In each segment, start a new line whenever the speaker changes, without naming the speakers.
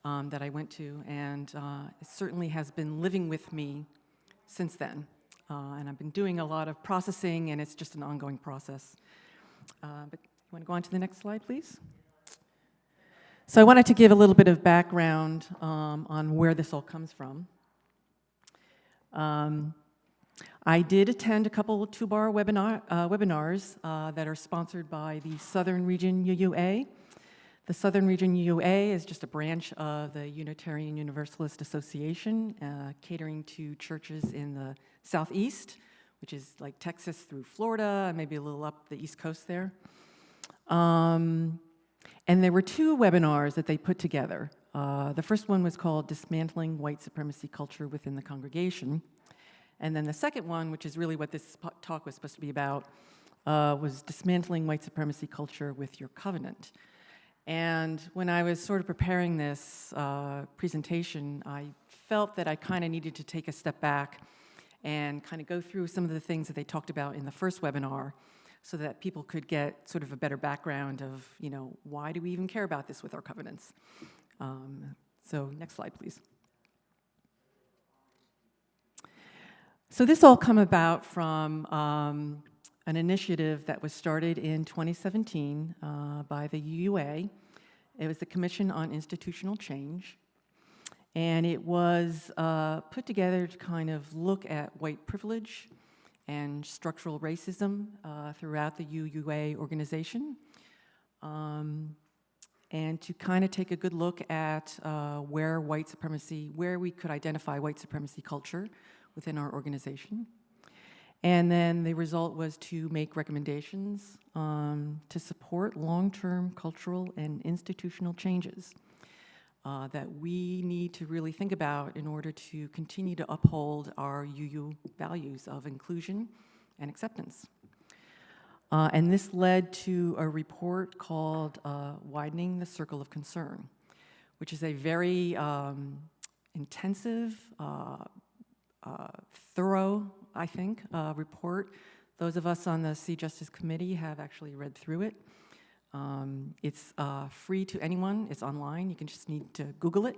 that I went to, and it certainly has been living with me since then. And I've been doing a lot of processing, and it's just an ongoing process. But you want to go on to the next slide, please? So I wanted to give a little bit of background on where this all comes from. I did attend a couple two-bar webinars that are sponsored by the Southern Region UUA. The Southern Region UUA is just a branch of the Unitarian Universalist Association, catering to churches in the Southeast, which is like Texas through Florida, maybe a little up the East Coast there. And there were two webinars that they put together. The first one was called Dismantling White Supremacy Culture Within the Congregation. And then the second one, which is really what this talk was supposed to be about, was Dismantling White Supremacy Culture with Your Covenant. And when I was sort of preparing this presentation, I felt that I kind of needed to take a step back and kind of go through some of the things that they talked about in the first webinar so that people could get sort of a better background of, you know, why do we even care about this with our covenants? So next slide, please. So this all come about from an initiative that was started in 2017 by the UUA. It was the Commission on Institutional Change. And it was put together to kind of look at white privilege and structural racism throughout the UUA organization. And to kind of take a good look at where white supremacy, where we could identify white supremacy culture within our organization. And then the result was to make recommendations to support long-term cultural and institutional changes that we need to really think about in order to continue to uphold our UU values of inclusion and acceptance. And this led to a report called Widening the Circle of Concern, which is a very intensive, thorough, I think, report. Those of us on the C Justice Committee have actually read through it. It's free to anyone. It's online. You can just need to Google it.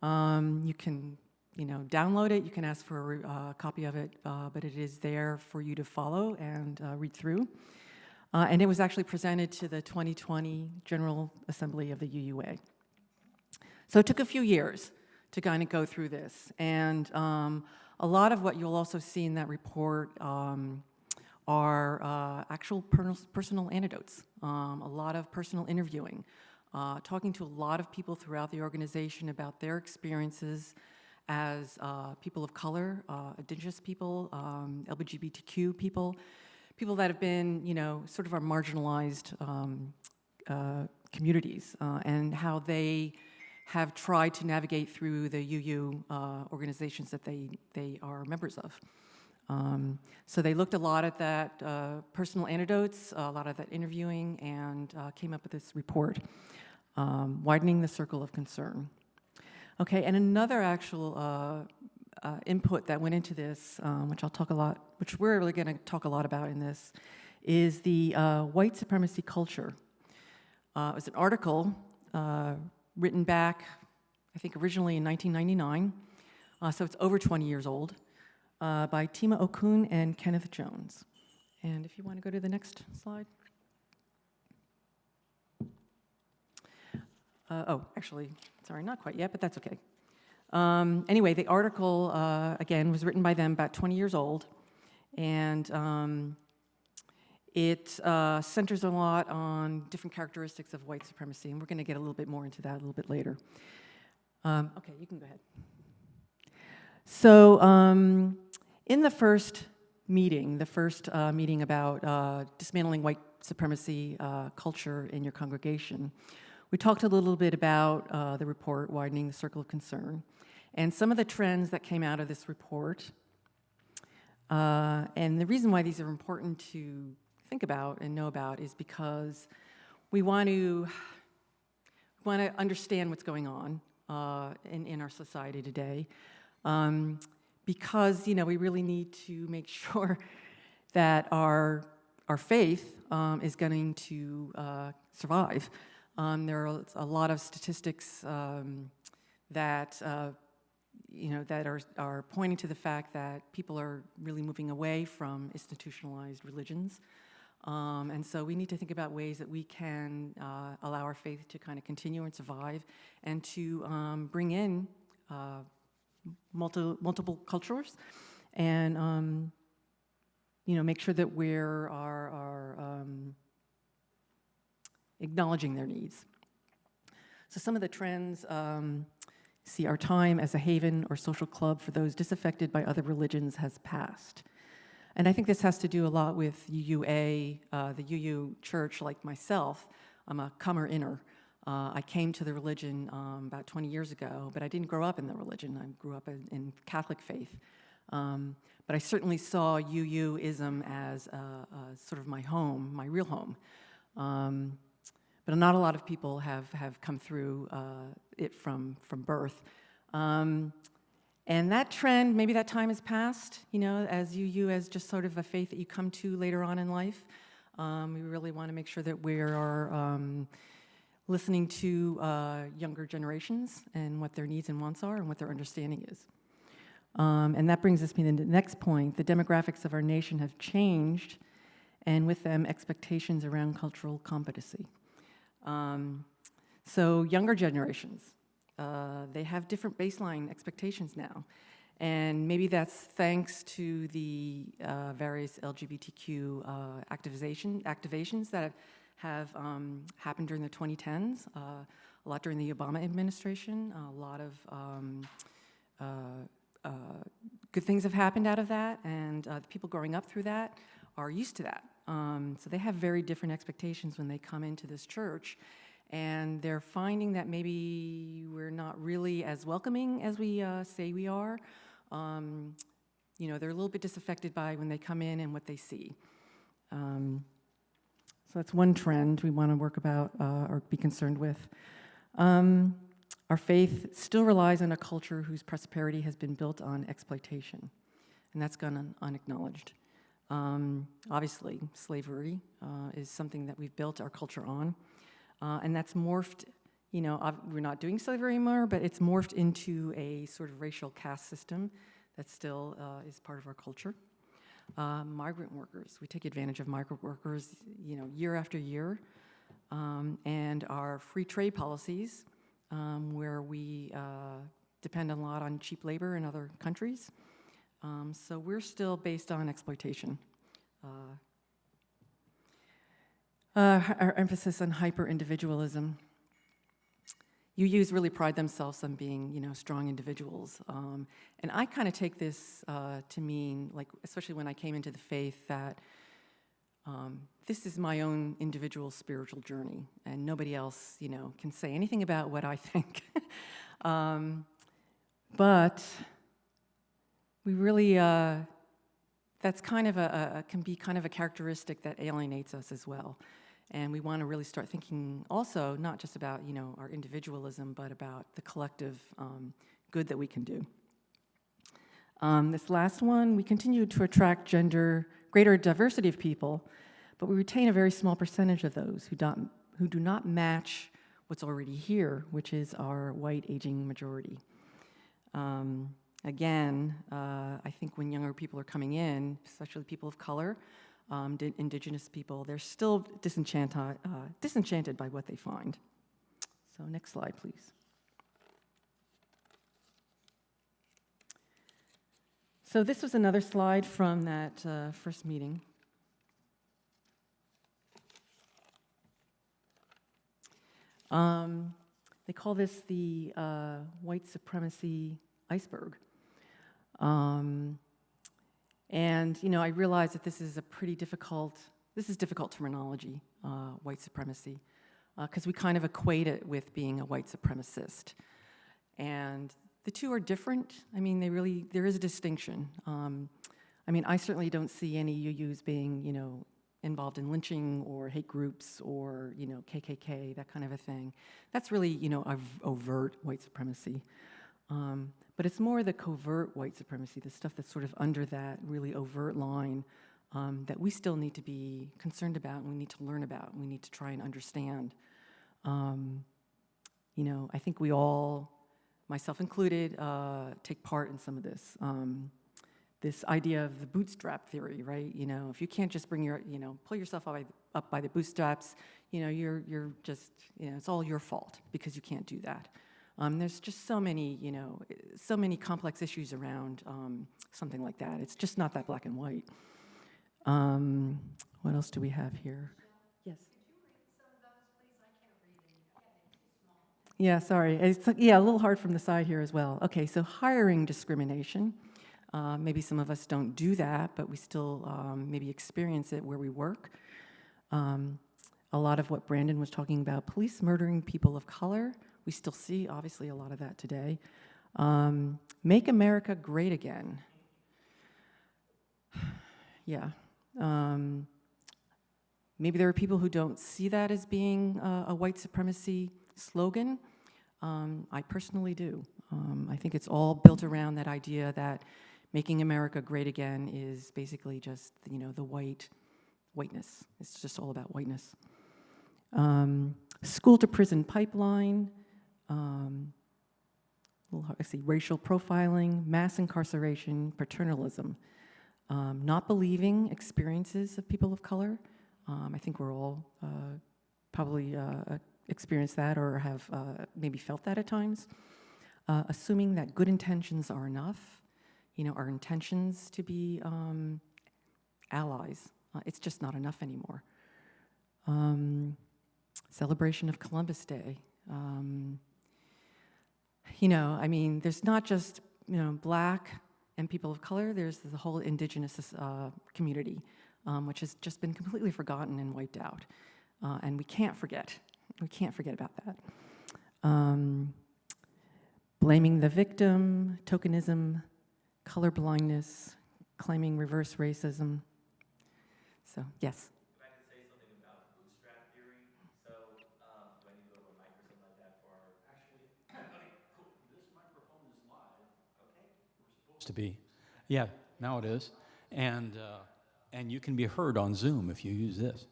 You can, download it. You can ask for a copy of it, but it is there for you to follow and read through. And it was actually presented to the 2020 General Assembly of the UUA. So it took a few years to kind of go through this. And a lot of what you'll also see in that report are actual personal anecdotes, a lot of personal interviewing, talking to a lot of people throughout the organization about their experiences as people of color, indigenous people, LGBTQ people, people that have been, sort of our marginalized communities, and how they have tried to navigate through the UU organizations that they are members of. So they looked a lot at that personal anecdotes, a lot of that interviewing, and came up with this report, Widening the Circle of Concern. Okay, and another actual input that went into this, which we're really going to talk a lot about in this, is the white supremacy culture. It was an article written back, I think originally in 1999, so it's over 20 years old, by Tima Okun and Kenneth Jones. And if you want to go to the next slide. Actually, sorry, not quite yet, but that's okay. Anyway, the article, again, was written by them about 20 years old, and it centers a lot on different characteristics of white supremacy, and we're going to get a little bit more into that a little bit later. Okay, you can go ahead. So in the first meeting about dismantling white supremacy culture in your congregation, we talked a little bit about the report, Widening the Circle of Concern, and some of the trends that came out of this report. And the reason why these are important to think about and know about is because we want to understand what's going on in our society today, because we really need to make sure that our faith is going to survive There are a lot of statistics that that are pointing to the fact that people are really moving away from institutionalized religions. And so we need to think about ways that we can allow our faith to kind of continue and survive, and to bring in multiple cultures, and make sure that we're acknowledging their needs. So some of the trends see our time as a haven or social club for those disaffected by other religions has passed. And I think this has to do a lot with UUA, the UU church. Like myself, I'm a comer-inner. I came to the religion about 20 years ago, but I didn't grow up in the religion. I grew up in Catholic faith. But I certainly saw UUism as sort of my home, my real home. But not a lot of people have come through it from birth. And that trend, maybe that time has passed, as UU as just sort of a faith that you come to later on in life. We really want to make sure that we are listening to younger generations and what their needs and wants are and what their understanding is. And that brings us to the next point. The demographics of our nation have changed, and with them, expectations around cultural competency. So younger generations, they have different baseline expectations now. And maybe that's thanks to the various LGBTQ activations that have happened during the 2010s, a lot during the Obama administration, a lot of good things have happened out of that, and the people growing up through that are used to that. So they have very different expectations when they come into this church, and they're finding that maybe we're not really as welcoming as we say we are. They're a little bit disaffected by when they come in and what they see. So that's one trend we want to work about or be concerned with. Our faith still relies on a culture whose prosperity has been built on exploitation, and that's gone unacknowledged. Obviously, slavery is something that we've built our culture on, and that's morphed, we're not doing slavery anymore, but it's morphed into a sort of racial caste system that still is part of our culture. Migrant workers, we take advantage of migrant workers, year after year, and our free trade policies, where we depend a lot on cheap labor in other countries. So we're still based on exploitation. Our emphasis on hyper-individualism. UUs really pride themselves on being, strong individuals. And I kind of take this to mean, like, especially when I came into the faith, that this is my own individual spiritual journey, and nobody else, can say anything about what I think. But we really, that's kind of can be kind of a characteristic that alienates us as well. And we want to really start thinking also, not just about, our individualism, but about the collective good that we can do. This last one, we continue to attract greater diversity of people, but we retain a very small percentage of those who do not match what's already here, which is our white aging majority. Again, I think when younger people are coming in, especially people of color, indigenous people, they're still disenchanted by what they find. So next slide, please. So this was another slide from that first meeting. They call this the white supremacy iceberg. And, I realize that this is difficult terminology, white supremacy, because we kind of equate it with being a white supremacist. And the two are different. There is a distinction. I certainly don't see any UUs being, involved in lynching or hate groups or, KKK, that kind of a thing. That's really, overt white supremacy. But it's more the covert white supremacy, the stuff that's sort of under that really overt line that we still need to be concerned about, and we need to learn about, and we need to try and understand. You know, I think we all, myself included, take part in some of this. This idea of the bootstrap theory, right? You know, if you can't just bring your, you know, pull yourself up by the bootstraps, you know, you're just, you know, it's all your fault because you can't do that. There's just so many, you know, so many complex issues around something like that. It's just not that black and white. What else do we have here? Yes. Yeah, sorry. It's, yeah, a little hard from the side here as well. Okay, so hiring discrimination. Maybe some of us don't do that, but we still maybe experience it where we work. A lot of what Brandon was talking about, police murdering people of color, we still see, obviously, a lot of that today. Make America great again. Yeah. Maybe there are people who don't see that as being a white supremacy slogan. I personally do. I think it's all built around that idea that making America great again is basically just, you know, the whiteness. It's just all about whiteness. School to prison pipeline, I see racial profiling, mass incarceration, paternalism, not believing experiences of people of color. I think we're all probably experienced that or have maybe felt that at times. Assuming that good intentions are enough, you know, our intentions to be allies. It's just not enough anymore. Celebration of Columbus Day. You know, I mean, there's not just, you know, black and people of color, there's the whole indigenous community, which has just been completely forgotten and wiped out. And we can't forget about that. Blaming the victim, tokenism, colorblindness, claiming reverse racism. So, yes.
If I could say something about bootstrap theory. So, do I need to go to a mic or something like that for?
Actually, okay, cool. This microphone is live. Okay. We're supposed to be. Yeah, now it is. And you can be heard on Zoom if you use this.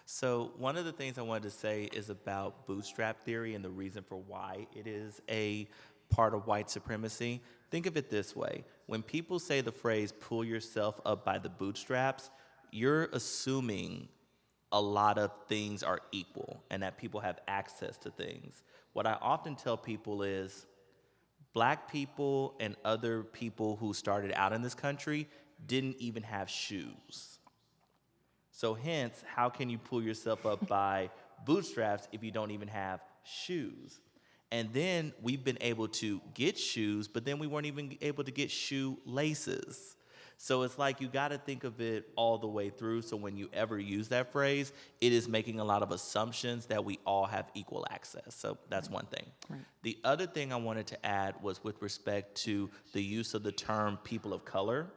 So one of the things I wanted to say is about bootstrap theory and the reason for why it is a part of white supremacy. Think of it this way. When people say the phrase, pull yourself up by the bootstraps, you're assuming a lot of things are equal and that people have access to things. What I often tell people is black people and other people who started out in this country didn't even have shoes. So hence, how can you pull yourself up by bootstraps if you don't even have shoes? And then we've been able to get shoes, but then we weren't even able to get shoe laces. So it's like you got to think of it all the way through. So when you ever use that phrase, it is making a lot of assumptions that we all have equal access. So that's one thing. Right. The other thing I wanted to add was with respect to the use of the term people of color.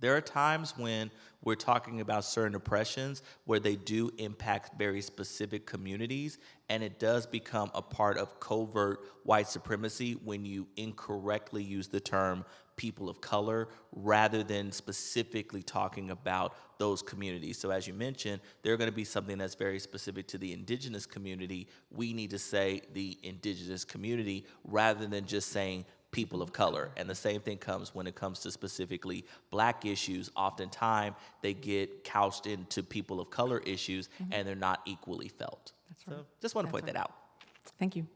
There are times when we're talking about certain oppressions where they do impact very specific communities, and it does become a part of covert white supremacy when you incorrectly use the term people of color rather than specifically talking about those communities. So as you mentioned, they're going to be something that's very specific to the indigenous community. We need to say the indigenous community rather than just saying people of color. And the same thing comes when it comes to specifically black issues. Oftentimes, they get couched into people of color issues, and they're not equally felt. That's right. So just want to point that out.
Thank you.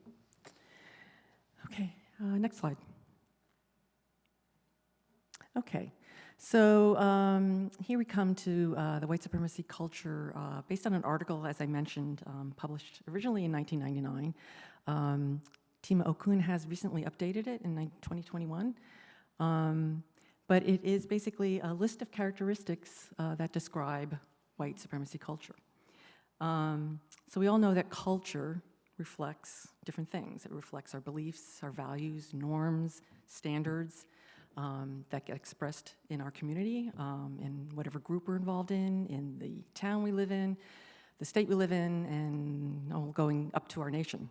Okay, next slide. Okay, so here we come to the white supremacy culture based on an article, as I mentioned, published originally in 1999. Tima Okun has recently updated it in 2021, but it is basically a list of characteristics that describe white supremacy culture. So we all know that culture reflects different things. It reflects our beliefs, our values, norms, standards that get expressed in our community, in whatever group we're involved in the town we live in, the state we live in, and going up to our nation.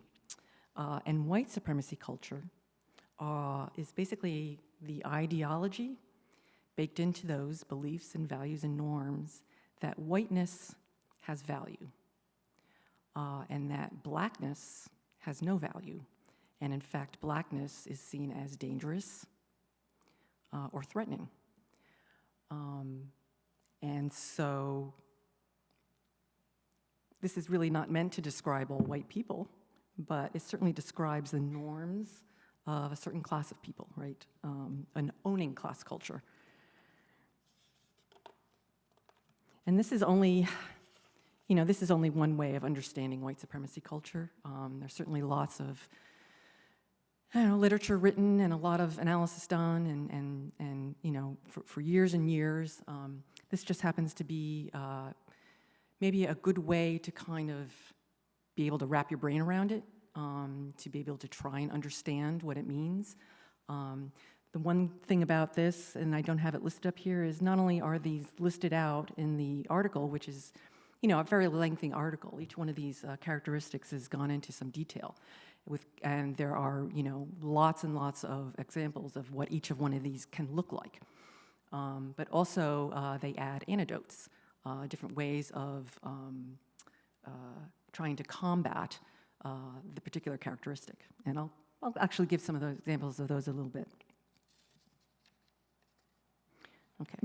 And white supremacy culture is basically the ideology baked into those beliefs and values and norms that whiteness has value. and that blackness has no value. And in fact, blackness is seen as dangerous or threatening. And so this is really not meant to describe all white people, but it certainly describes the norms of a certain class of people, right? An owning class culture. And this is only, this is only one way of understanding white supremacy culture. There's certainly lots of literature written and a lot of analysis done, and for years and years. This just happens to be maybe a good way to kind of be able to wrap your brain around it, to be able to try and understand what it means. The one thing about this, and I don't have it listed up here, is not only are these listed out in the article, which is a very lengthy article. Each one of these characteristics has gone into some detail. And there are, lots and lots of examples of what each of one of these can look like. But also, they add antidotes, different ways of trying to combat the particular characteristic. And I'll actually give some of the examples of those a little bit. Okay.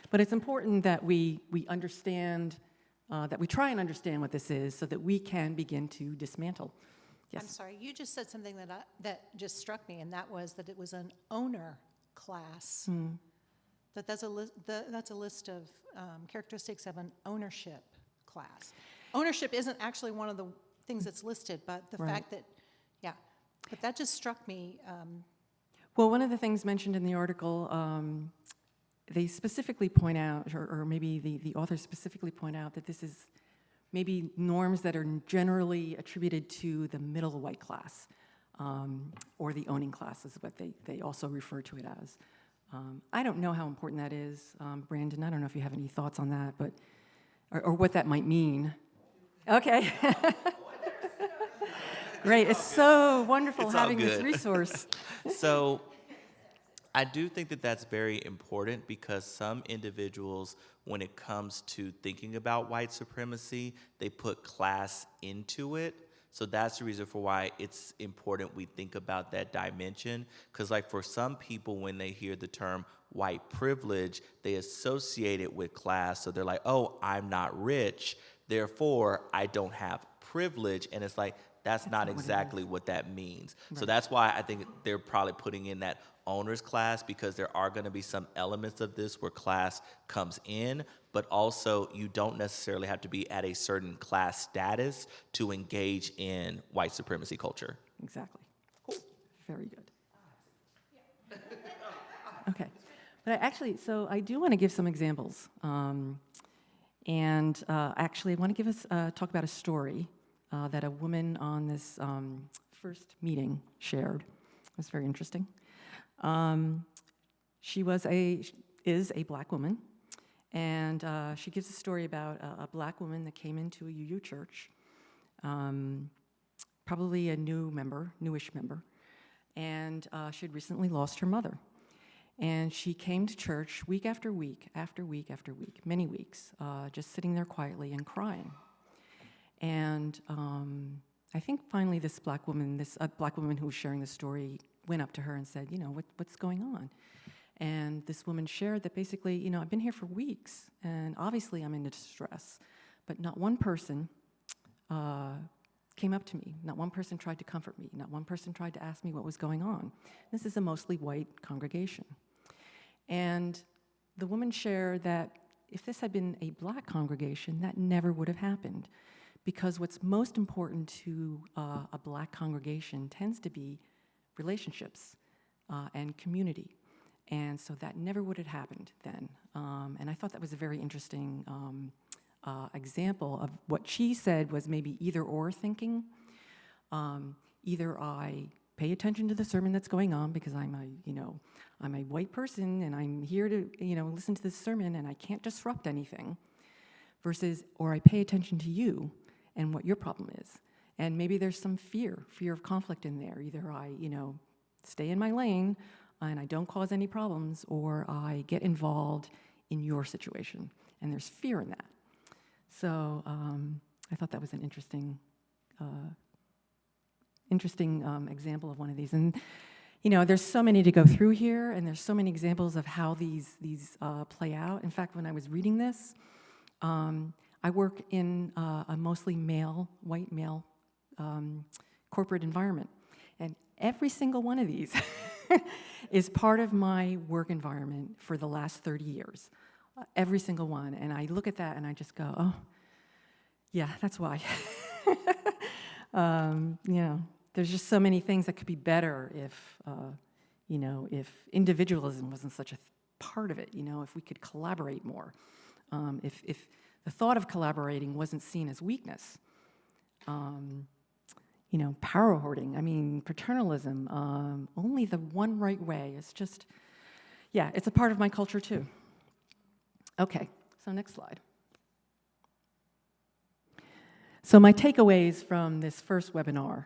But it's important that we understand, that we try and understand what this is so that we can begin to dismantle. Yes.
I'm sorry, you just said something that just struck me, and that was that it was an owner class. That's a list of characteristics of an ownership class. Ownership isn't actually one of the things that's listed, but the fact that, but that just struck me.
Well, one of the things mentioned in the article, they specifically point out, or maybe the authors specifically point out, that this is maybe norms that are generally attributed to the middle white class, or the owning class is what they also refer to it as. I don't know how important that is, Brandon. I don't know if you have any thoughts on that, but or what that might mean. Okay. Great. It's so wonderful
It's all
having this
good.
resource.
So I do think that that's very important, because some individuals, when it comes to thinking about white supremacy, they put class into it. So that's the reason for why it's important we think about that dimension. Because like for some people, when they hear the term white privilege, they associate it with class. So they're like, oh, I'm not rich, therefore I don't have privilege. And it's like, that's not exactly what that means. Right. So that's why I think they're probably putting in that owner's class, because there are going to be some elements of this where class comes in, but also you don't necessarily have to be at a certain class status to engage in white supremacy culture.
Exactly. Cool. Very good. Okay. But I do want to give some examples. Actually, I want to talk about a story that a woman on this first meeting shared. It was very interesting. She is a black woman, and she gives a story about a black woman that came into a UU church, probably a newish member, and she had recently lost her mother. And she came to church week after week, after week after week, many weeks, just sitting there quietly and crying. And I think finally this black woman who was sharing the story went up to her and said, what's going on? And this woman shared that basically, I've been here for weeks, and obviously I'm in distress, but not one person came up to me. Not one person tried to comfort me. Not one person tried to ask me what was going on. This is a mostly white congregation. And the woman shared that if this had been a black congregation, that never would have happened. Because what's most important to a black congregation tends to be relationships and community. And so that never would have happened then. And I thought that was a very interesting example of what she said was maybe either or thinking. Either I pay attention to the sermon that's going on because I'm a white person and I'm here to, listen to this sermon and I can't disrupt anything, versus, or I pay attention to you and what your problem is. And maybe there's some fear of conflict in there. Either I, stay in my lane and I don't cause any problems, or I get involved in your situation. And there's fear in that. So I thought that was an interesting interesting example of one of these. And, you know, there's so many to go through here, and there's so many examples of how these play out. In fact, when I was reading this, I work in a mostly male, white male corporate environment. And every single one of these is part of my work environment for the last 30 years. Every single one. And I look at that and I just go, oh, yeah, that's why. You know, there's just so many things that could be better if, you know, if individualism wasn't such a part of it, you know, if we could collaborate more. If the thought of collaborating wasn't seen as weakness. You know, power hoarding, I mean, paternalism, only the one right way. It's just, yeah, it's a part of my culture too. Okay, so next slide. So my takeaways from this first webinar,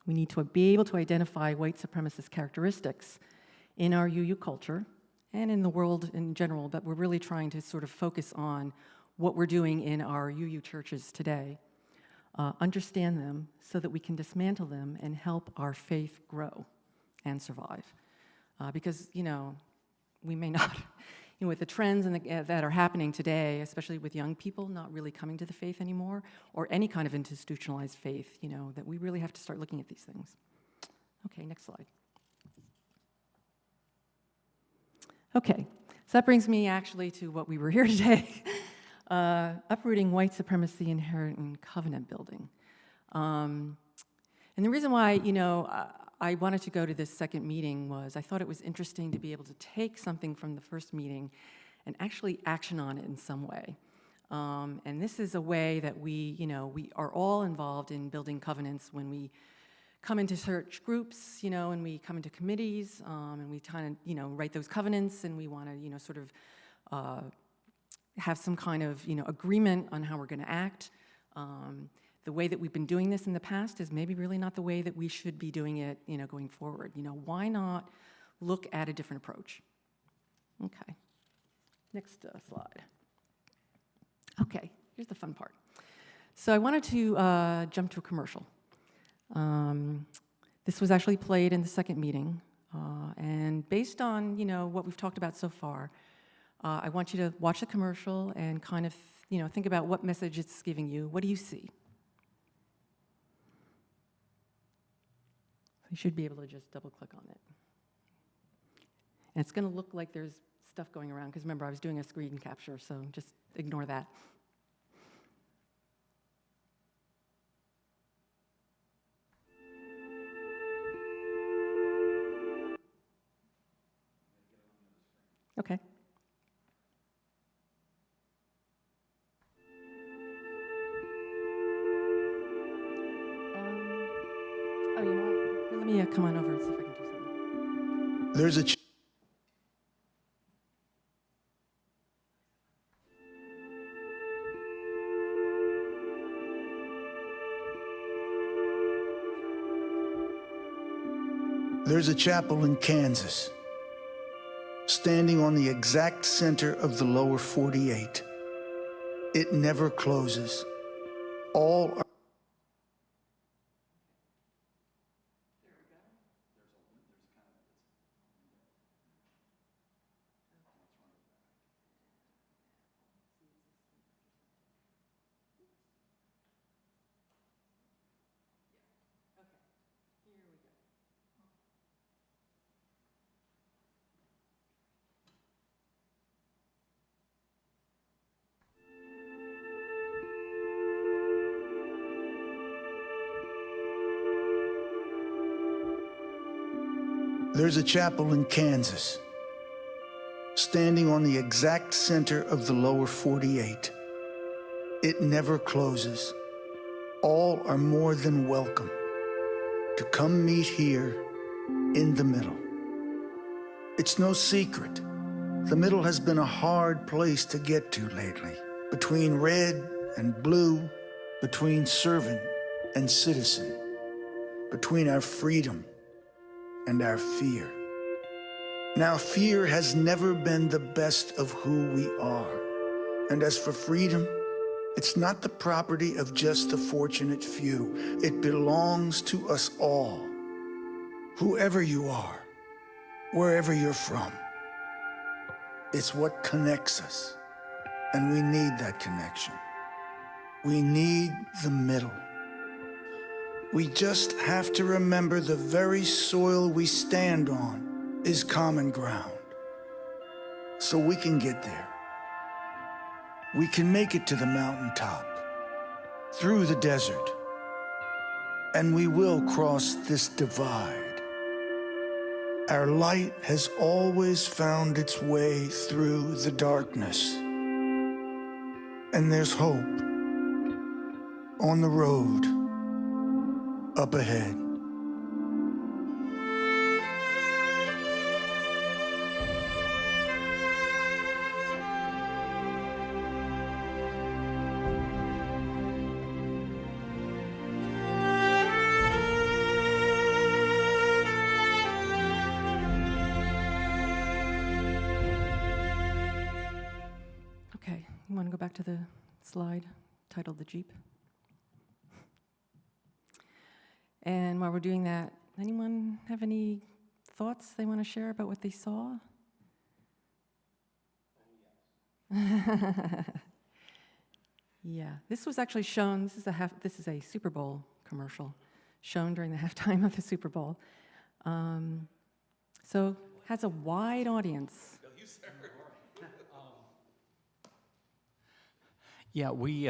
we need to be able to identify white supremacist characteristics in our UU culture and in the world in general, but we're really trying to sort of focus on what we're doing in our UU churches today. Understand them so that we can dismantle them and help our faith grow and survive. Because, you know, we may not, you know, with the trends that are happening today, especially with young people not really coming to the faith anymore, or any kind of institutionalized faith, you know, that we really have to start looking at these things. Okay, next slide. Okay, so that brings me actually to what we were here today. Uprooting white supremacy inherent in covenant building. And the reason why, you know, I wanted to go to this second meeting was I thought it was interesting to be able to take something from the first meeting and actually action on it in some way. And this is a way that we, you know, we are all involved in building covenants when we come into church groups, you know, and we come into committees, and we kind of, you know, write those covenants, and we want to, you know, sort of have some kind of, you know, agreement on how we're going to act. The way that we've been doing this in the past is maybe really not the way that we should be doing it, you know, going forward. You know, why not look at a different approach? Okay, next slide. Okay, here's the fun part. So I wanted to jump to a commercial. This was actually played in the second meeting, and based on, you know, what we've talked about so far, I want you to watch the commercial and kind of, you know, think about what message it's giving you. What do you see? You should be able to just double click on it. And it's going to look like there's stuff going around, because remember, I was doing a screen capture, so just ignore that. Okay. Oh, you know what? Let me come on over and see if I can do something.
There's a There's a chapel in Kansas, standing on the exact center of the lower 48. It never closes. All are There's a chapel in Kansas, standing on the exact center of the lower 48. It never closes. All are more than welcome to come meet here in the middle. It's no secret, the middle has been a hard place to get to lately, between red and blue, between servant and citizen, between our freedom and our fear. Now, fear has never been the best of who we are. And as for freedom, It's not the property of just the fortunate few. It belongs to us all. Whoever you are, wherever you're from. It's what connects us, and we need that connection. We need the middle. We just have to remember the very soil we stand on is common ground. So we can get there. We can make it to the mountaintop, through the desert, and we will cross this divide. Our light has always found its way through the darkness. And there's hope on the road up ahead.
Okay, you want to go back to the slide titled The Jeep? And while we're doing that, anyone have any thoughts they want to share about what they saw? Yeah, this was actually shown, this is a Super Bowl commercial shown during the halftime of the Super Bowl. So has a wide audience.
Yeah, we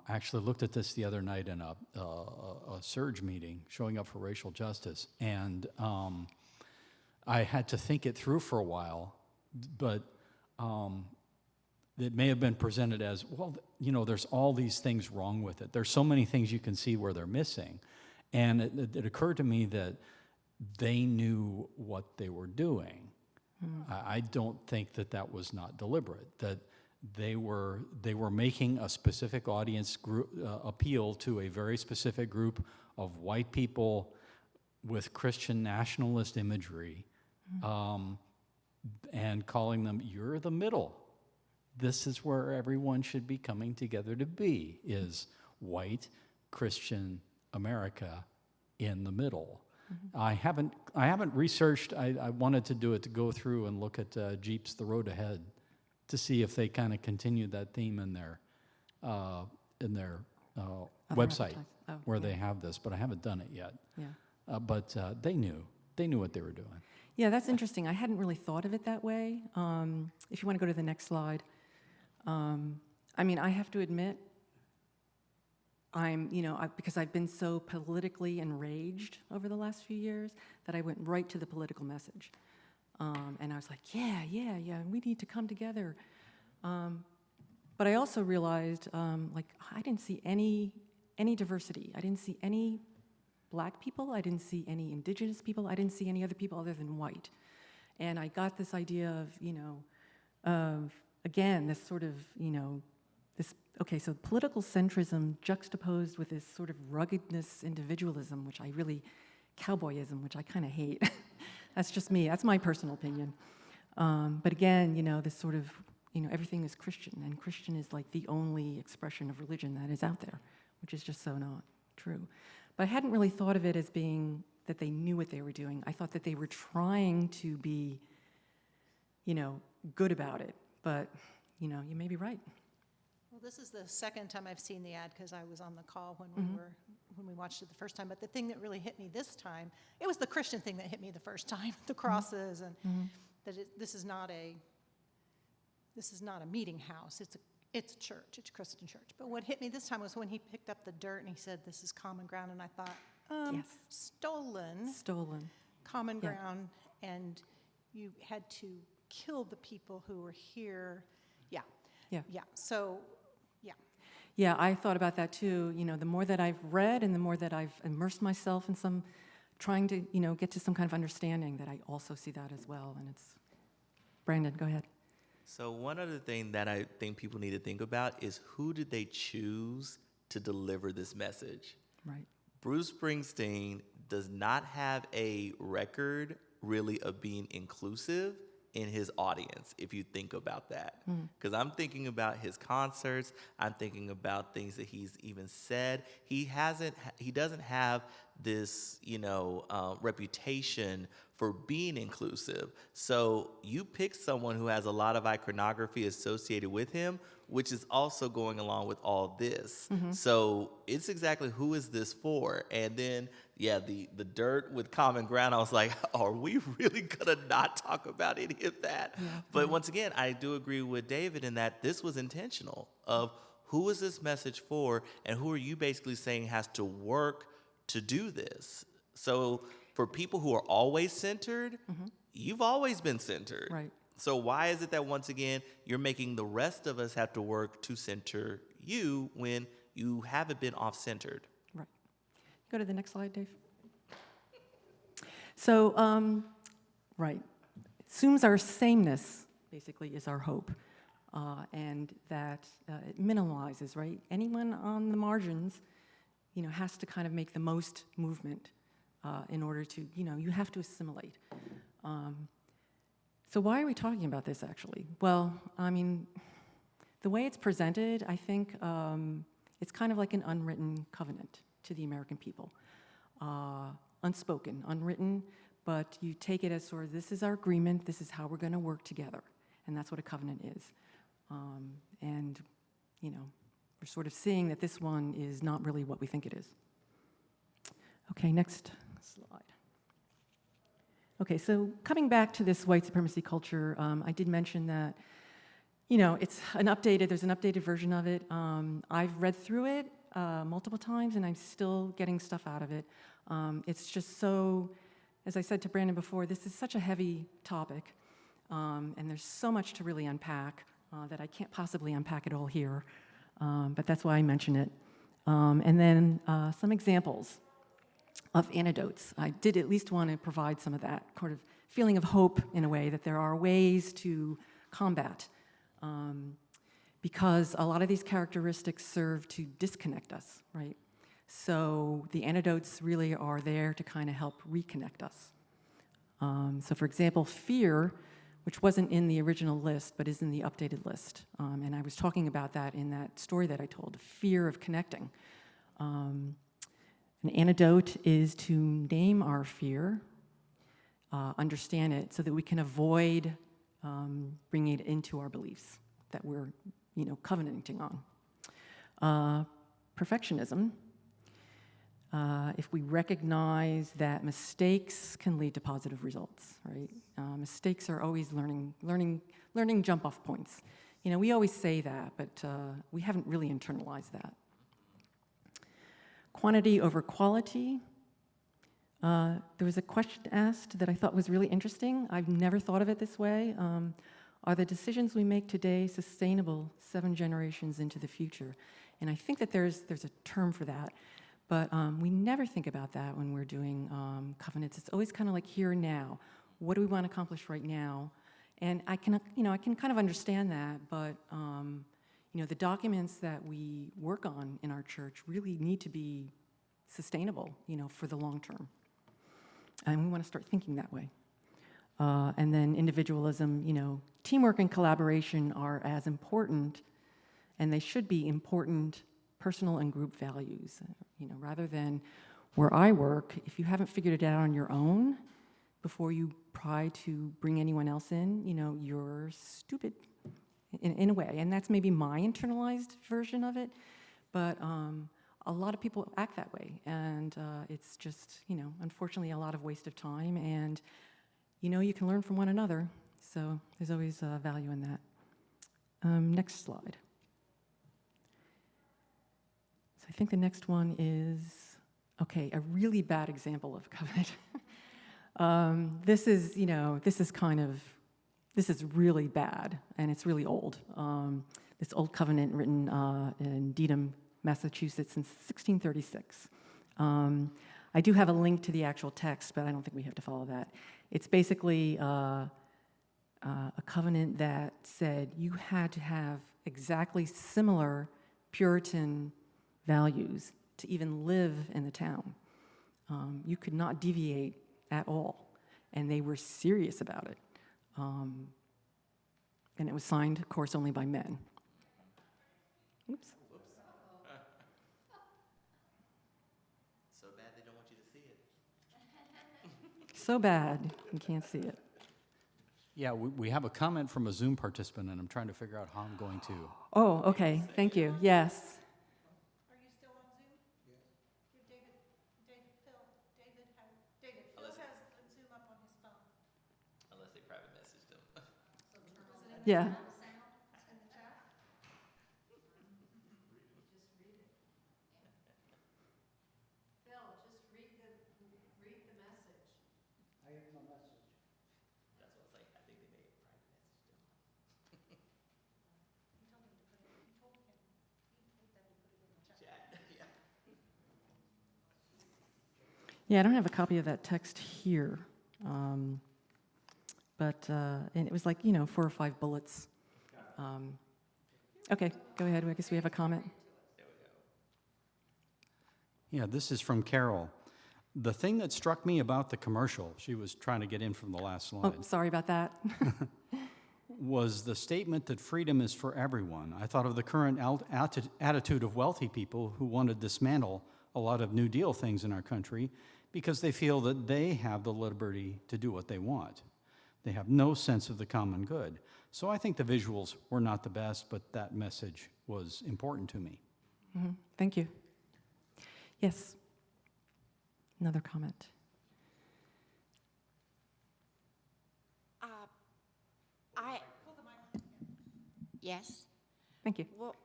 actually looked at this the other night in a surge meeting, showing up for racial justice, and I had to think it through for a while, but it may have been presented as, well, you know, there's all these things wrong with it. There's so many things you can see where they're missing, and it occurred to me that they knew what they were doing. I don't think that was not deliberate, that they were making a specific audience group appeal to a very specific group of white people with Christian nationalist imagery, and calling them, you're the middle. This is where everyone should be coming together to be, is white Christian America in the middle. I haven't researched. I wanted to do it, to go through and look at Jeep's The Road Ahead, to see if they kind of continued that theme in their website where they have this, but I haven't done it yet.
Yeah.
But they knew what they were doing.
Yeah, that's interesting. I hadn't really thought of it that way. If you want to go to the next slide. I mean, I have to admit, because I've been so politically enraged over the last few years, that I went right to the political message. And I was like, yeah, we need to come together. But I also realized, I didn't see any diversity. I didn't see any black people. I didn't see any indigenous people. I didn't see any other people other than white. And I got this idea of, again, this sort of, so political centrism juxtaposed with this sort of ruggedness, individualism, cowboyism, which I kind of hate. That's just me. That's my personal opinion. But again, this sort of, everything is Christian, and Christian is like the only expression of religion that is out there, which is just so not true. But I hadn't really thought of it as being that they knew what they were doing. I thought that they were trying to be, good about it. But, you may be right.
Well, this is the second time I've seen the ad, because I was on the call when we watched it the first time. But the thing that really hit me this time, it was the Christian thing that hit me the first time, the crosses, and that this is not a meeting house. It's a church. It's a Christian church. But what hit me this time was when he picked up the dirt and he said, "This is common ground," and I thought,
Yes.
stolen common ground, and you had to kill the people who were here. Yeah. So, yeah.
Yeah, I thought about that too. The more that I've read and the more that I've immersed myself in trying to, get to some kind of understanding, that I also see that as well. And it's, Brandon, go ahead.
So one other thing that I think people need to think about is, who did they choose to deliver this message?
Right.
Bruce Springsteen does not have a record really of being inclusive in his audience, if you think about that. Because I'm thinking about his concerts, I'm thinking about things that he's even said. He doesn't have this, reputation for being inclusive. So you pick someone who has a lot of iconography associated with him, which is also going along with all this. So it's exactly who is this for? And then, yeah, the dirt with common ground, I was like, are we really gonna not talk about any of that? But once again, I do agree with David in that this was intentional of who is this message for, and who are you basically saying has to work to do this? So for people who are always centered, you've always been centered.
Right.
So why is it that once again you're making the rest of us have to work to center you when you haven't been off-centered?
Right. Go to the next slide, Dave. So, right. Assumes our sameness, basically, is our hope. And that it minimalizes, right? Anyone on the margins, has to kind of make the most movement in order to, you have to assimilate. So why are we talking about this, actually? Well, I mean, the way it's presented, I think it's kind of like an unwritten covenant to the American people. Unspoken, unwritten, but you take it as sort of, this is our agreement, this is how we're going to work together. And that's what a covenant is. And, we're sort of seeing that this one is not really what we think it is. Okay, next slide. Okay, so coming back to this white supremacy culture, I did mention that, there's an updated version of it. I've read through it multiple times, and I'm still getting stuff out of it. It's just so, as I said to Brandon before, this is such a heavy topic, and there's so much to really unpack that I can't possibly unpack it all here, but that's why I mention it. And then some examples of antidotes. I did at least want to provide some of that kind of feeling of hope in a way, that there are ways to combat, because a lot of these characteristics serve to disconnect us, right? So the antidotes really are there to kind of help reconnect us. So for example, fear, which wasn't in the original list, but is in the updated list. And I was talking about that in that story that I told, fear of connecting. An antidote is to name our fear, understand it, so that we can avoid bringing it into our beliefs that we're, covenanting on. Perfectionism. If we recognize that mistakes can lead to positive results, right? Mistakes are always learning jump-off points. We always say that, but we haven't really internalized that. Quantity over quality. There was a question asked that I thought was really interesting. I've never thought of it this way. Are the decisions we make today sustainable 7 generations into the future? And I think that there's a term for that. But we never think about that when we're doing covenants. It's always kind of like here and now. What do we want to accomplish right now? And I can kind of understand that, but the documents that we work on in our church really need to be sustainable, for the long term. And we want to start thinking that way. And then individualism, teamwork and collaboration are as important, and they should be important personal and group values. Rather than where I work, if you haven't figured it out on your own before you try to bring anyone else in, you're stupid in a way. And that's maybe my internalized version of it, but a lot of people act that way. And it's just, unfortunately a lot of waste of time. And, you can learn from one another. So there's always value in that. Next slide. I think the next one is, a really bad example of covenant. This is really bad, and it's really old. This old covenant written in Dedham, Massachusetts in 1636. I do have a link to the actual text, but I don't think we have to follow that. It's basically a covenant that said you had to have exactly similar Puritan values to even live in the town. You could not deviate at all, and they were serious about it. And it was signed, of course, only by men. Oops.
So bad they don't want you to see it.
So bad, you can't see it.
Yeah, we have a comment from a Zoom participant, and I'm trying to figure out how I'm going to.
Oh, okay, thank you, yes.
Are you still on Zoom? Yes. Give David, Phil
Unless-
has Zoom up on his phone.
Unless they private messaged them.
Yeah.
In the chat? Phil, just read the message.
That's what I was like. I think they may have private messaged them.
He told them to put it in the chat.
Chat. Yeah.
Yeah, I don't have a copy of that text here. And it was like, 4 or 5 bullets. Okay, go ahead, I guess we have a comment.
Yeah, this is from Carol. The thing that struck me about the commercial, she was trying to get in from the last slide,
Oh, sorry about that.
was the statement that freedom is for everyone. I thought of the current attitude of wealthy people who want to dismantle a lot of New Deal things in our country because they feel that they have the liberty to do what they want. They have no sense of the common good. So I think the visuals were not the best, but that message was important to me.
Thank you. Yes. Another comment.
Yes.
Thank you.
Well,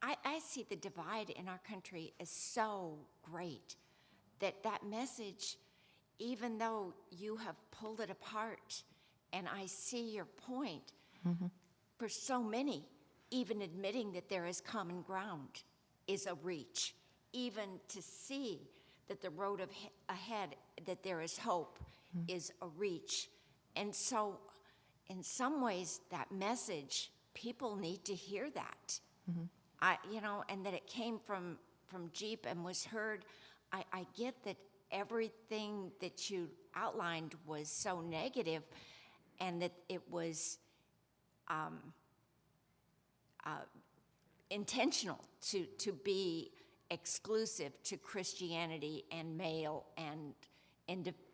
I see the divide in our country as so great that message, even though you have pulled it apart, and I see your point, for so many, even admitting that there is common ground is a reach. Even to see that the road ahead, that there is hope, is a reach. And so, in some ways, that message, people need to hear that. And that it came from Jeep and was heard. I get that everything that you outlined was so negative, and that it was intentional to be exclusive to Christianity and male and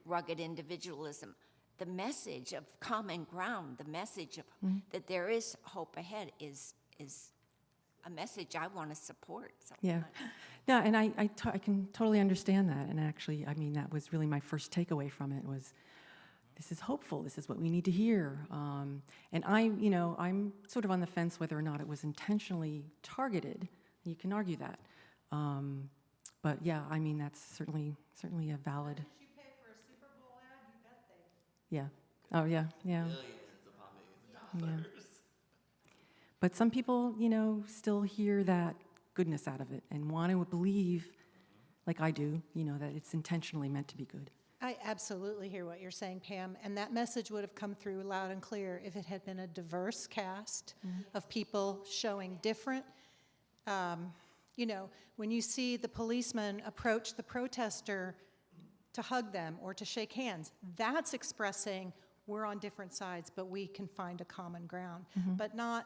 rugged individualism. The message of common ground, the message of that there is hope ahead is a message I want to support. So
Yeah. No, and I can totally understand that. And actually, I mean, that was really my first takeaway from it was, this is hopeful. This is what we need to hear. And I'm sort of on the fence whether or not it was intentionally targeted. You can argue that. But yeah, I mean, that's certainly a valid.
Did you pay for a Super Bowl ad? You bet they.
Yeah. Oh, yeah, yeah.
Millions upon millions of dollars.
But some people, still hear that goodness out of it and want to believe, like I do, that it's intentionally meant to be good.
I absolutely hear what you're saying, Pam, and that message would have come through loud and clear if it had been a diverse cast of people showing different. When you see the policeman approach the protester to hug them or to shake hands, that's expressing we're on different sides, but we can find a common ground. But not,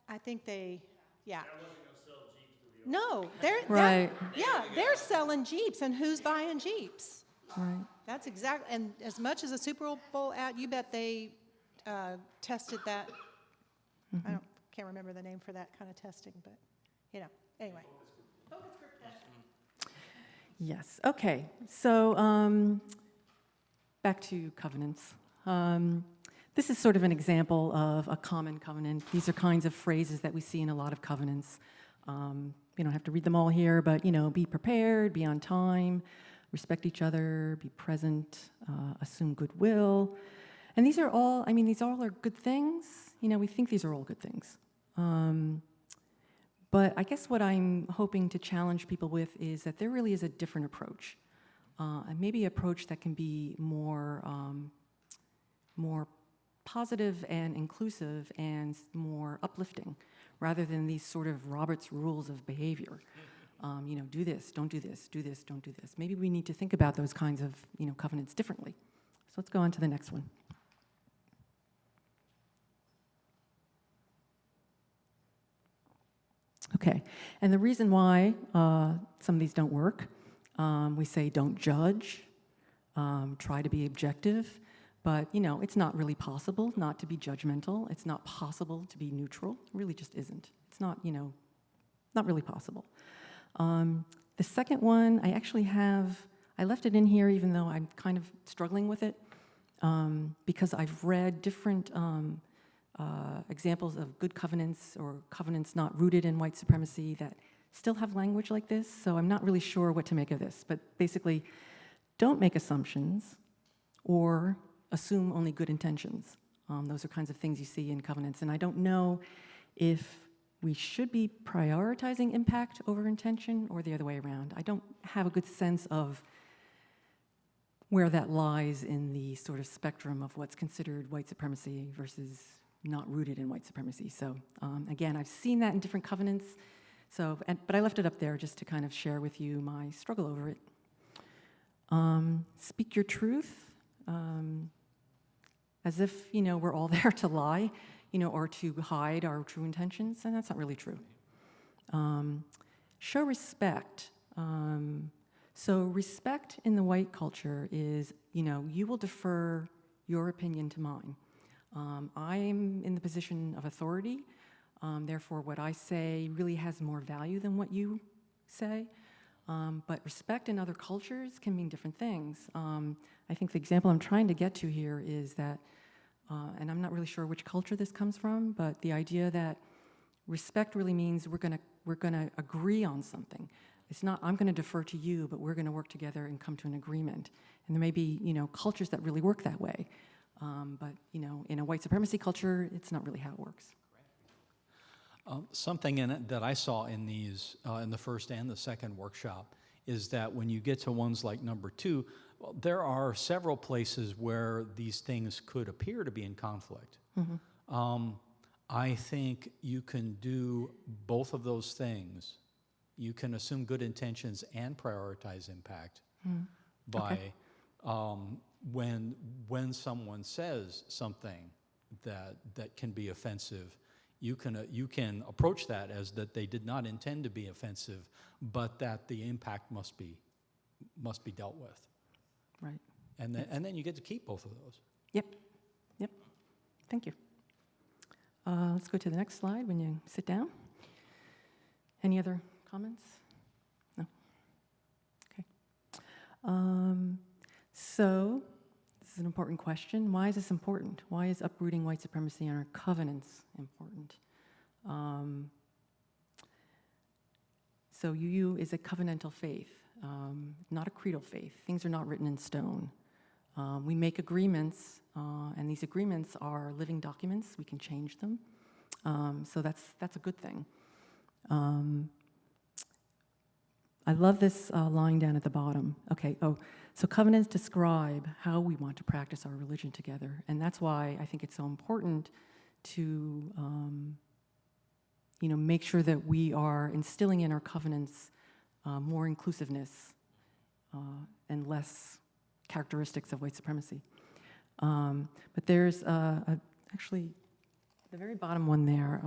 I think they, yeah. No,
Right.
they're selling Jeeps, and who's buying Jeeps?
Right.
That's exactly, and as much as a Super Bowl ad, you bet they tested that. Can't remember the name for that kind of testing, but anyway. Focus group testing.
Yes. Okay. So back to covenants. This is sort of an example of a common covenant. These are kinds of phrases that we see in a lot of covenants. You don't have to read them all here, but be prepared, be on time, respect each other, be present, assume goodwill. And these are all, these all are good things. We think these are all good things. But I guess what I'm hoping to challenge people with is that there really is a different approach. And maybe an approach that can be more positive and inclusive and more uplifting, rather than these sort of Robert's rules of behavior. Do this, don't do this, do this, don't do this. Maybe we need to think about those kinds of covenants differently. So let's go on to the next one. Okay, and the reason why some of these don't work, we say don't judge, try to be objective, but it's not really possible not to be judgmental. It's not possible to be neutral. It really just isn't. It's not, not really possible. The second one, I left it in here even though I'm kind of struggling with it, because I've read different examples of good covenants or covenants not rooted in white supremacy that still have language like this, so I'm not really sure what to make of this. But basically, don't make assumptions or assume only good intentions. Those are kinds of things you see in covenants, and I don't know if we should be prioritizing impact over intention or the other way around. I don't have a good sense of where that lies in the sort of spectrum of what's considered white supremacy versus not rooted in white supremacy. So again, I've seen that in different covenants, but I left it up there just to kind of share with you my struggle over it. Speak your truth, as if, we're all there to lie, or to hide our true intentions, and that's not really true. Show respect. So respect in the white culture is, you will defer your opinion to mine. I'm in the position of authority, therefore what I say really has more value than what you say. But respect in other cultures can mean different things. I think the example I'm trying to get to here is that, and I'm not really sure which culture this comes from, but the idea that respect really means we're gonna agree on something. It's not, I'm gonna defer to you, but we're gonna work together and come to an agreement. And there may be, cultures that really work that way. But, in a white supremacy culture, it's not really how it works.
Something in it that I saw in these, in the first and the second workshop, is that when you get to ones like number 2, well, there are several places where these things could appear to be in conflict. Mm-hmm. I think you can do both of those things. You can assume good intentions and prioritize impact by when someone says something that can be offensive, you can approach that as that they did not intend to be offensive, but that the impact must be dealt with.
Right.
And then you get to keep both of those.
Yep. Thank you. Let's go to the next slide when you sit down. Any other comments? No? Okay. So, this is an important question. Why is this important? Why is uprooting white supremacy and our covenants important? So UU is a covenantal faith, not a creedal faith. Things are not written in stone. We make agreements, and these agreements are living documents. We can change them. So that's a good thing. I love this line down at the bottom. Okay, so covenants describe how we want to practice our religion together, and that's why I think it's so important to make sure that we are instilling in our covenants more inclusiveness and less characteristics of white supremacy. But there's actually the very bottom one there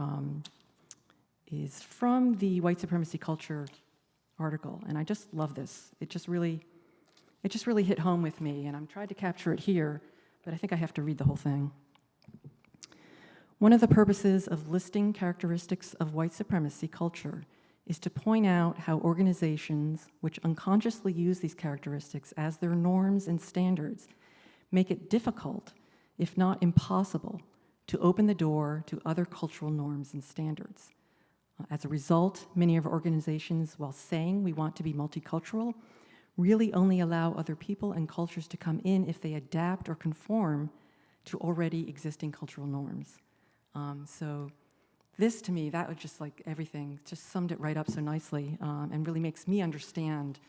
is from the White Supremacy Culture article, and I just love this. It just really hit home with me, and I'm trying to capture it here, but I think I have to read the whole thing. One of the purposes of listing characteristics of white supremacy culture is to point out how organizations which unconsciously use these characteristics as their norms and standards make it difficult, if not impossible, to open the door to other cultural norms and standards. As a result, many of our organizations, while saying we want to be multicultural, really only allow other people and cultures to come in if they adapt or conform to already existing cultural norms. So this, to me, that was just like everything, just summed it right up so nicely, and really makes me understand,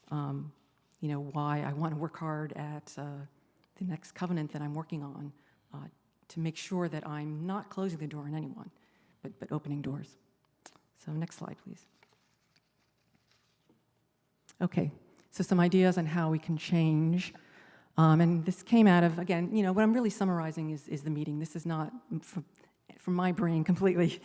why I want to work hard at the next covenant that I'm working on, to make sure that I'm not closing the door on anyone, but opening doors. So next slide, please. Okay, so some ideas on how we can change. And this came out of, again, what I'm really summarizing is the meeting. This is not from my brain completely.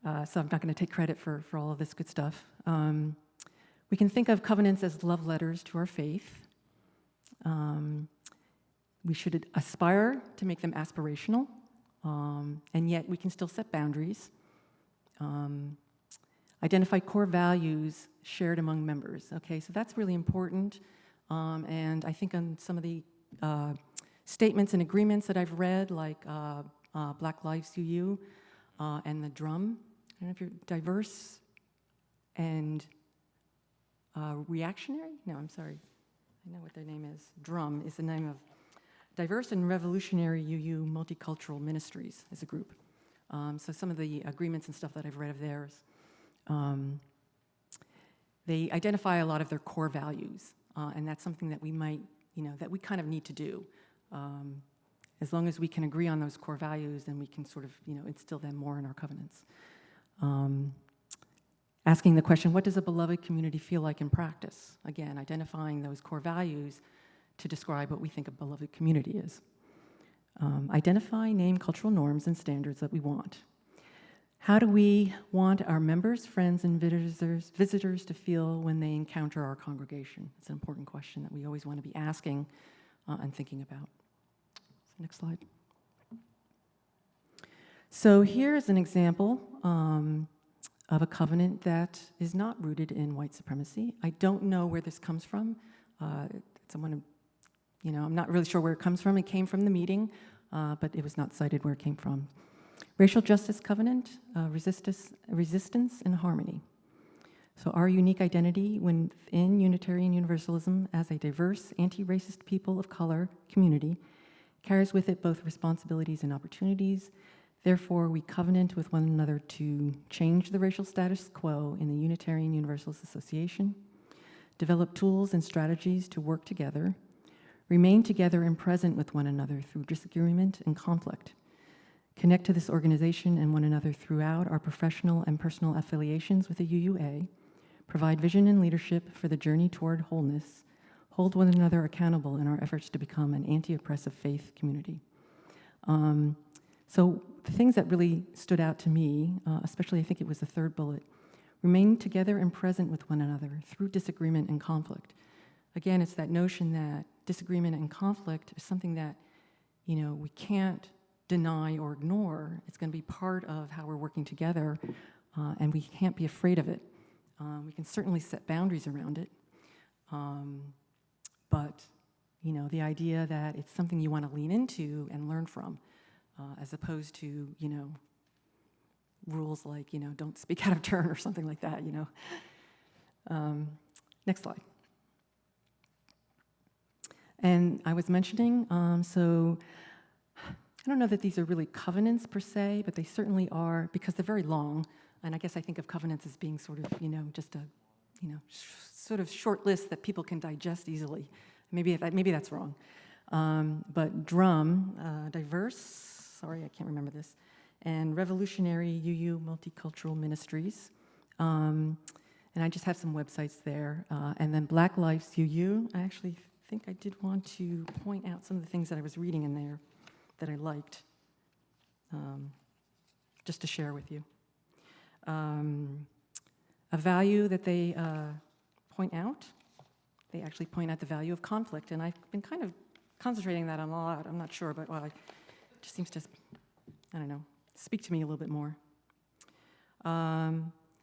So I'm not going to take credit for all of this good stuff. We can think of covenants as love letters to our faith. We should aspire to make them aspirational, and yet we can still set boundaries. Identify core values shared among members. Okay, so that's really important. And I think on some of the statements and agreements that I've read, like Black Lives UU and the drum, I don't know if you're diverse and reactionary? No, I'm sorry. I know what their name is. Drum is the name of Diverse and Revolutionary UU Multicultural Ministries as a group. So some of the agreements and stuff that I've read of theirs, they identify a lot of their core values, and that's something that we might, that we kind of need to do. As long as we can agree on those core values, then we can sort of, instill them more in our covenants. Asking the question, what does a beloved community feel like in practice? Again, identifying those core values to describe what we think a beloved community is. Identify, name cultural norms and standards that we want. How do we want our members, friends, and visitors to feel when they encounter our congregation? It's an important question that we always want to be asking and thinking about. So next slide. So here's an example of a covenant that is not rooted in white supremacy. I don't know where this comes from. I'm not really sure where it comes from. It came from the meeting, but it was not cited where it came from. Racial Justice Covenant, resistance and harmony. So our unique identity within Unitarian Universalism as a diverse, anti-racist people of color community carries with it both responsibilities and opportunities. Therefore, we covenant with one another to change the racial status quo in the Unitarian Universalist Association, develop tools and strategies to work together, remain together and present with one another through disagreement and conflict, connect to this organization and one another throughout our professional and personal affiliations with the UUA, provide vision and leadership for the journey toward wholeness, hold one another accountable in our efforts to become an anti-oppressive faith community. So the things that really stood out to me, especially I think it was the third bullet, remain together and present with one another through disagreement and conflict. Again, it's that notion that disagreement and conflict is something that, we can't deny or ignore. It's going to be part of how we're working together, and we can't be afraid of it. We can certainly set boundaries around it, but, the idea that it's something you want to lean into and learn from, as opposed to, rules like, don't speak out of turn or something like that, Next slide. And I was mentioning, so I don't know that these are really covenants per se, but they certainly are, because they're very long, and I guess I think of covenants as being sort of, just a, sort of short list that people can digest easily. Maybe that's wrong. But drum, diverse, sorry, I can't remember this, and Revolutionary UU Multicultural Ministries. And I just have some websites there. And then Black Lives UU, I actually think I did want to point out some of the things that I was reading in there that I liked, just to share with you. A value that they point out, they actually point out the value of conflict, and I've been kind of concentrating that on a lot. I'm not sure, but it just seems to, I don't know, speak to me a little bit more.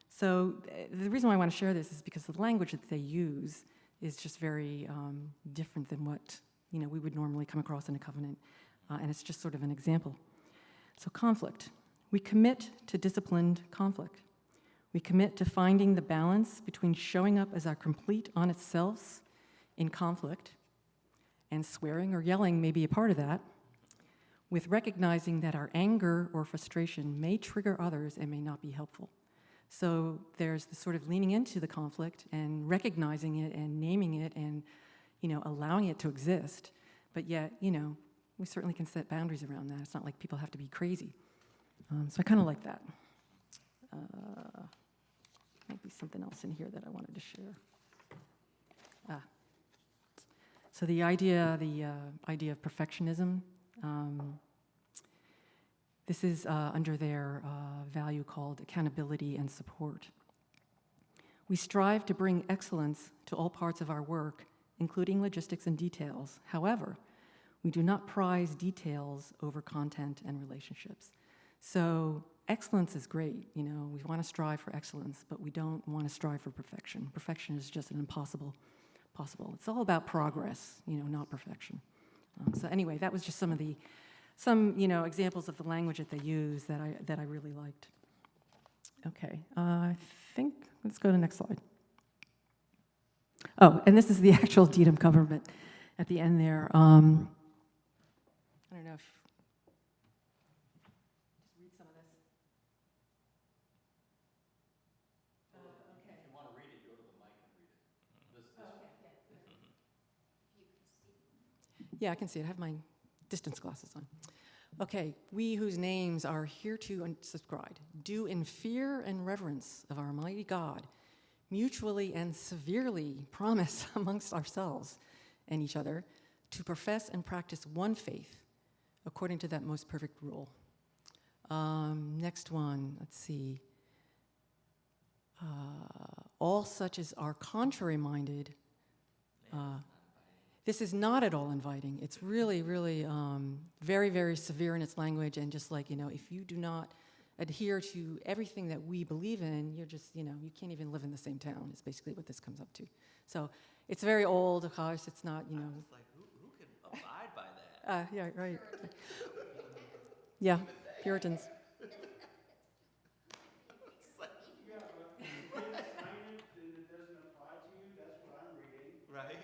So the reason why I want to share this is because the language that they use is just very different than what we would normally come across in a covenant, and it's just sort of an example. So conflict. We commit to disciplined conflict. We commit to finding the balance between showing up as our complete honest selves in conflict, and swearing or yelling may be a part of that, with recognizing that our anger or frustration may trigger others and may not be helpful. So there's the sort of leaning into the conflict and recognizing it and naming it and, allowing it to exist. But yet, we certainly can set boundaries around that. It's not like people have to be crazy. So I kind of like that. Might be something else in here that I wanted to share. So the idea of perfectionism. This is under their value called accountability and support. We strive to bring excellence to all parts of our work, including logistics and details. However, we do not prize details over content and relationships. So excellence is great, you know, we want to strive for excellence, but we don't want to strive for perfection. Perfection is just an impossible possible. It's all about progress, you know, not perfection. So anyway, that was just some you know, examples of the language that they use that I really liked. Okay, I think, let's go to the next slide. Oh, and this is the actual DDM government at the end there. I don't know if, just read some of this. Okay.
If you want to read it, go to the mic and read it.
Yeah, I can see it. I have my distance glasses on. Okay, we whose names are hereto inscribed, do in fear and reverence of our mighty God, mutually and severely promise amongst ourselves and each other to profess and practice one faith according to that most perfect rule. Next one, let's see. All such as are contrary-minded. This is not at all inviting. It's really, really very, very severe in its language, and just like, you know, if you do not adhere to everything that we believe in, you're just, you know, you can't even live in the same town, is basically what this comes up to. So it's very old, of course, it's not, you know.
It's like, who can abide by that?
Yeah, right. Yeah, Puritans.
Right?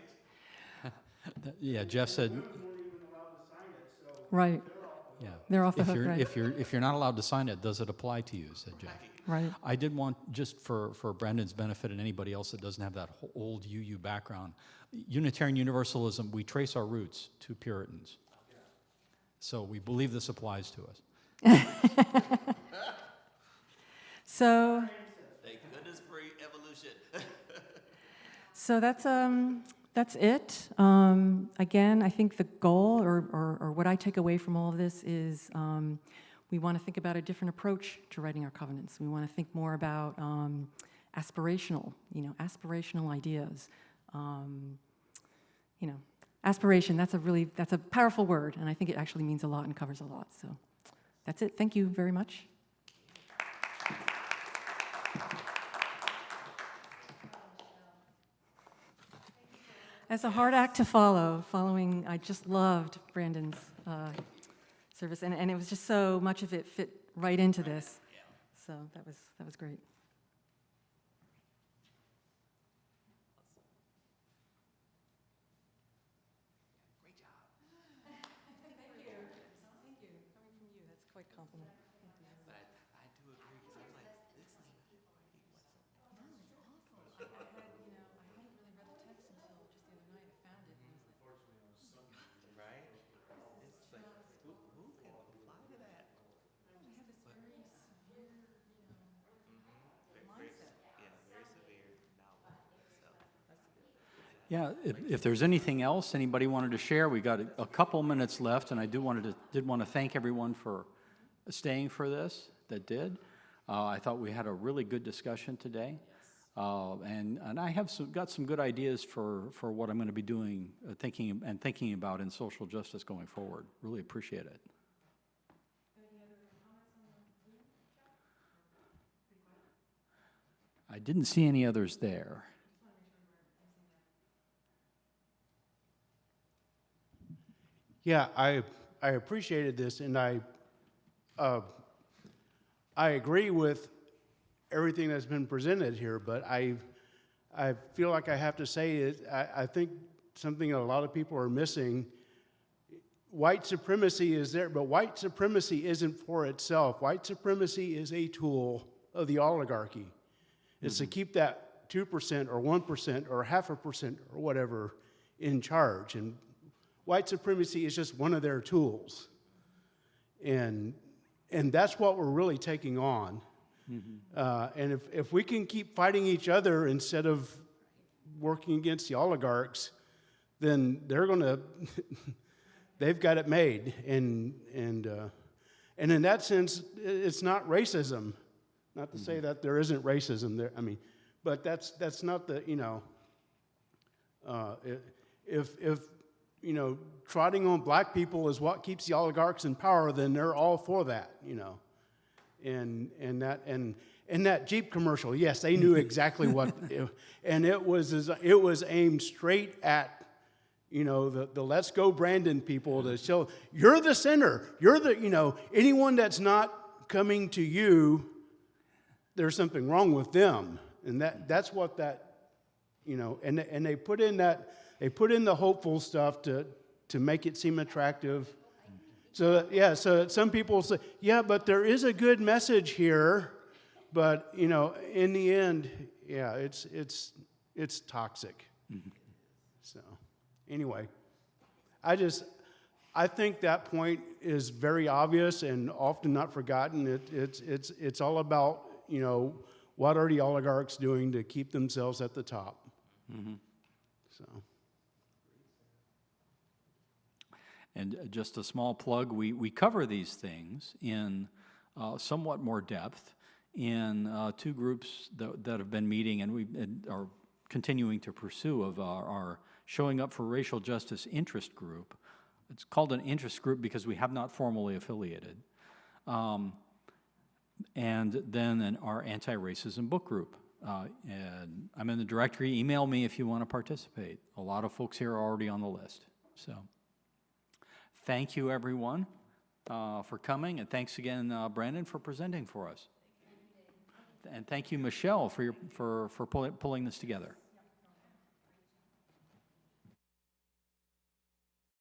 Yeah, Jeff said,
Right,
yeah.
they're off the
If
hook,
you're,
right.
if you're not allowed to sign it, does it apply to you, said Jeff.
Right.
I did want, just for Brandon's benefit and anybody else that doesn't have that old UU background, Unitarian Universalism, we trace our roots to Puritans. So we believe this applies to us.
So,
Thank goodness for evolution.
so that's it. Again, I think the goal, or what I take away from all of this is we want to think about a different approach to writing our covenants. We want to think more about aspirational ideas. You know, aspiration, that's a powerful word, and I think it actually means a lot and covers a lot. So that's it. Thank you very much. As a hard act to follow, I just loved Brandon's service, and it was just so much of it fit right into this. So that was great.
Great job.
Thank you. Coming from you, that's quite a compliment.
But I do agree, because I'm like, this is
No, it's awful. I hadn't really read the text until just the other night. I found it, and I was like,
right. It's like, who can apply to that?
we have this very severe, mindset.
Yeah, very severe novel. So
Yeah, if there's anything else anybody wanted to share, we got a couple minutes left, and I did want to thank everyone for staying for this that did. I thought we had a really good discussion today, and I have got some good ideas for what I'm going to be doing, thinking about in social justice going forward. Really appreciate it. I didn't see any others there.
Yeah, I appreciated this, and I agree with everything that's been presented here, but I feel like I have to say it. I think something a lot of people are missing. White supremacy is there, but white supremacy isn't for itself. White supremacy is a tool of the oligarchy. It's to keep that 2% or 1% or 0.5% or whatever in charge. And white supremacy is just one of their tools. And that's what we're really taking on. And if we can keep fighting each other instead of working against the oligarchs, then they're going to, they've got it made. And And in that sense, it's not racism. Not to say that there isn't racism there. I mean, but that's not the, you know, if you know, trotting on black people is what keeps the oligarchs in power, then they're all for that, you know. And that Jeep commercial, yes, they knew exactly what, and it was aimed straight at, you know, the Let's Go Brandon people to show you're the sinner, you're the, you know, anyone that's not coming to you, there's something wrong with them, and that's what that, you know, and they put in the hopeful stuff to make it seem attractive. So yeah, so some people say, yeah, but there is a good message here, but you know, in the end, yeah, it's toxic. So anyway, I think that point is very obvious and often not forgotten. It's all about, you know, what are the oligarchs doing to keep themselves at the top? So.
And just a small plug, we cover these things in somewhat more depth in two groups that have been meeting and we are continuing to pursue of our Showing Up for Racial Justice interest group. It's called an interest group because we have not formally affiliated. And then our anti-racism book group. And I'm in the directory. Email me if you want to participate. A lot of folks here are already on the list. So thank you, everyone, for coming. And thanks again, Brandon, for presenting for us. And thank you, Michelle, for pulling this together.